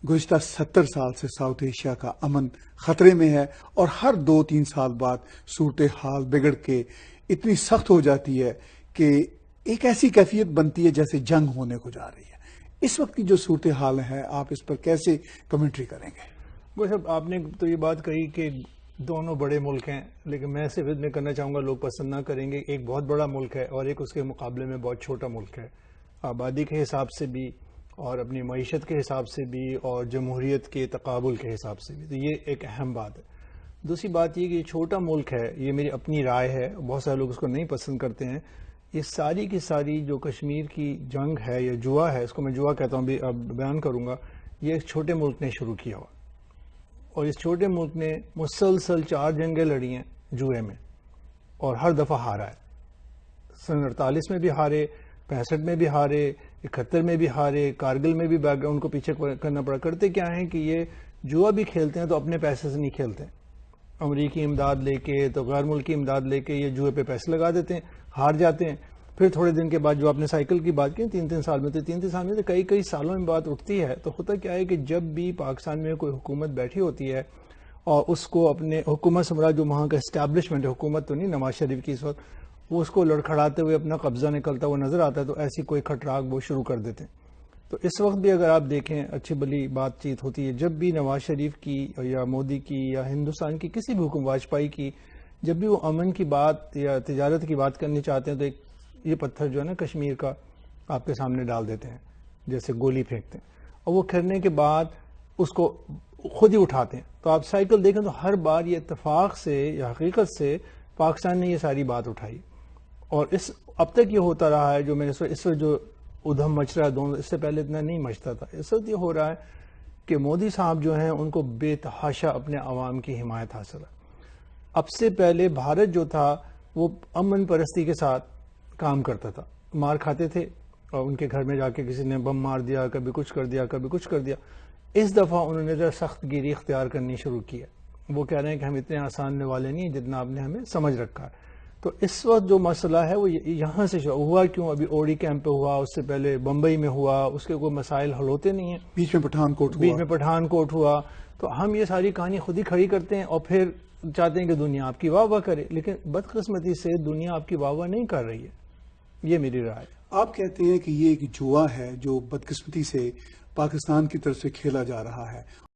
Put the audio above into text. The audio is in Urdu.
گزشتہ 70 سال سے ساؤتھ ایشیا کا امن خطرے میں ہے اور ہر 2-3 سال بعد صورتحال بگڑ کے اتنی سخت ہو جاتی ہے کہ ایک ایسی کیفیت بنتی ہے جیسے جنگ ہونے کو جا رہی ہے۔ اس وقت کی جو صورتحال ہے آپ اس پر کیسے کمنٹری کریں گے؟ وہ صاحب آپ نے تو یہ بات کہی کہ دونوں بڑے ملک ہیں، لیکن میں صرف اتنا کرنا چاہوں گا، لوگ پسند نہ کریں گے، ایک بہت بڑا ملک ہے اور ایک اس کے مقابلے میں بہت چھوٹا ملک ہے، آبادی کے حساب سے بھی اور اپنی معیشت کے حساب سے بھی اور جمہوریت کے تقابل کے حساب سے بھی، تو یہ ایک اہم بات ہے۔ دوسری بات یہ کہ یہ چھوٹا ملک ہے، یہ میری اپنی رائے ہے، بہت سارے لوگ اس کو نہیں پسند کرتے ہیں۔ یہ ساری کی ساری جو کشمیر کی جنگ ہے یا جوا ہے، اس کو میں جوا کہتا ہوں، اب بیان کروں گا، یہ ایک چھوٹے ملک نے شروع کیا ہوا، اور اس چھوٹے ملک نے مسلسل 4 جنگیں لڑی ہیں جوئے میں اور ہر دفعہ ہارا ہے۔ سن 48 میں بھی ہارے، 65 میں بھی ہارے، 71 میں بھی ہارے، کارگل میں بھی ان کو پیچھے کرنا پڑا۔ کرتے کیا ہیں کہ یہ جوا بھی کھیلتے ہیں تو اپنے پیسے سے نہیں کھیلتے، امریکی امداد لے کے تو غیر ملکی امداد لے کے یہ جوئے پہ پیسے لگا دیتے ہیں، ہار جاتے ہیں۔ پھر تھوڑے دن کے بعد جو آپ نے سائیکل کی بات کی 3 سال میں، تو 3 سال میں تو کئی سالوں میں بات اٹھتی ہے۔ تو ہوتا کیا ہے کہ جب بھی پاکستان میں کوئی حکومت بیٹھی ہوتی ہے اور اس کو اپنے حکومت سمرا جو وہاں کا اسٹیبلشمنٹ ہے، حکومت تو نہیں نواز شریف کی اس وقت، وہ اس کو لڑکھڑاتے ہوئے اپنا قبضہ نکلتا ہوا نظر آتا ہے، تو ایسی کوئی کھٹراک وہ شروع کر دیتے ہیں۔ تو اس وقت بھی اگر آپ دیکھیں اچھی بلی بات چیت ہوتی ہے، جب بھی نواز شریف کی یا مودی کی یا ہندوستان کی کسی بھی حکومت، واجپئی کی، جب بھی وہ امن کی بات یا تجارت کی بات کرنی چاہتے ہیں تو ایک یہ پتھر جو ہے نا کشمیر کا آپ کے سامنے ڈال دیتے ہیں، جیسے گولی پھینکتے ہیں، اور وہ کرنے کے بعد اس کو خود ہی اٹھاتے ہیں۔ تو آپ سائیکل دیکھیں تو ہر بار یہ اتفاق سے یا حقیقت سے پاکستان نے یہ ساری بات اٹھائی، اور اب تک یہ ہوتا رہا ہے۔ جو میں اس وقت جو ادھم مچ رہا ہے دونوں، اس سے پہلے اتنا نہیں مچتا تھا، اس وقت یہ ہو رہا ہے کہ مودی صاحب جو ہیں ان کو بے تحاشا اپنے عوام کی حمایت حاصل ہے۔ اب سے پہلے بھارت جو تھا وہ امن پرستی کے ساتھ کام کرتا تھا، مار کھاتے تھے اور ان کے گھر میں جا کے کسی نے بم مار دیا، کبھی کچھ کر دیا، کبھی کچھ کر دیا۔ اس دفعہ انہوں نے ذرا سخت گیری اختیار کرنی شروع کی ہے، وہ کہہ رہے ہیں کہ ہم اتنے آسان والے نہیں ہیں جتنا آپ نے ہمیں سمجھ رکھا ہے۔ تو اس وقت جو مسئلہ ہے وہ یہاں سے ہوا، کیوں ابھی اوڑی کیمپ پہ ہوا، اس سے پہلے بمبئی میں ہوا، اس کے کوئی مسائل حل ہوتے نہیں ہیں، بیچ میں پٹھان کوٹ ہوا۔ تو ہم یہ ساری کہانی خود ہی کھڑی کرتے ہیں اور پھر چاہتے ہیں کہ دنیا آپ کی واہ واہ کرے، لیکن بدقسمتی سے دنیا آپ کی واہ واہ نہیں کر رہی ہے، یہ میری رائے ہے۔ آپ کہتے ہیں کہ یہ ایک جوا ہے جو بدقسمتی سے پاکستان کی طرف سے کھیلا جا رہا ہے،